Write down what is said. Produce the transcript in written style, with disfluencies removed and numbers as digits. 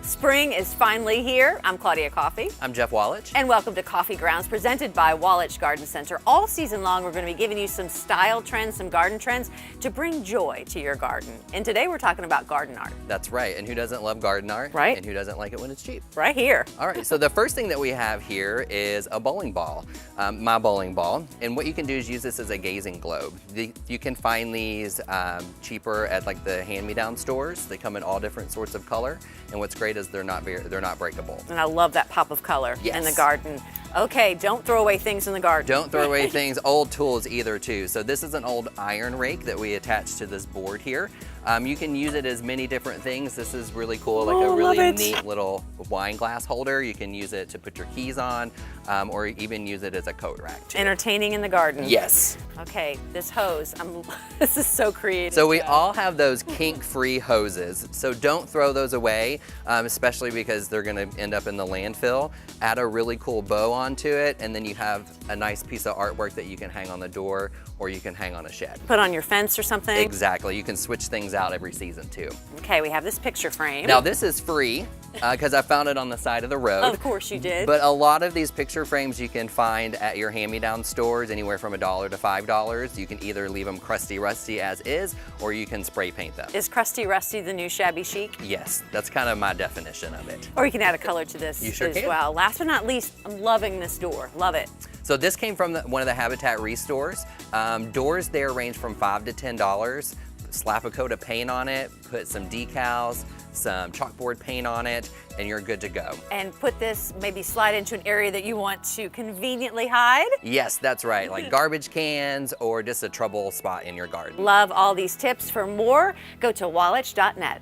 Spring is finally here. I'm Claudia Coffey. I'm Jeff Wallitsch. And welcome to Coffee Grounds, presented by Wallitsch Garden Center. All season long, we're going to be giving you some style trends, some garden trends to bring joy to your garden. And today we're talking about garden art. That's right. And who doesn't love garden art? Right. And who doesn't like it when it's cheap? Right here. All right, so the first thing that we have here is a bowling ball, my bowling ball. And what you can do is use this as a gazing globe. You can find these cheaper at like the hand-me-down stores. They come in all different sorts of color. And what's great is they're not breakable. And I love that pop of color Yes. in the garden. Okay, don't throw away things in the garden. Don't throw away things, old tools either too. So this is an old iron rake that we attached to this board here. You can use it as many different things. This is really cool, like a really neat little wine glass holder. You can use it to put your keys on, or even use it as a coat rack too. Entertaining in the garden. Yes. Okay, this hose, this is so creative. So we all have those kink-free hoses, so don't throw those away, especially because they're gonna end up in the landfill. Add a really cool bow onto it, and then you have a nice piece of artwork that you can hang on the door, or you can hang on a shed. Put on your fence or something. Exactly, you can switch things out every season too. Okay, we have this picture frame. Now this is free, because I found it on the side of the road. Of course you did. But a lot of these picture frames you can find at your hand-me-down stores, anywhere from $1 to $5. You can either leave them crusty rusty as is, or you can spray paint them. Is crusty rusty the new shabby chic? Yes, that's kind of my definition of it. Or you can add a color to this You sure as can. well. Last but not least, I'm loving this door. Love it. So this came from one of the Habitat restores. Doors there range from $5 to $10. Slap a coat of paint on it, put some decals, some chalkboard paint on it, and you're good to go. And put this, maybe slide into an area that you want to conveniently hide. Yes, that's right, like garbage cans or just a trouble spot in your garden. Love all these tips. For more, go to wallitsch.net.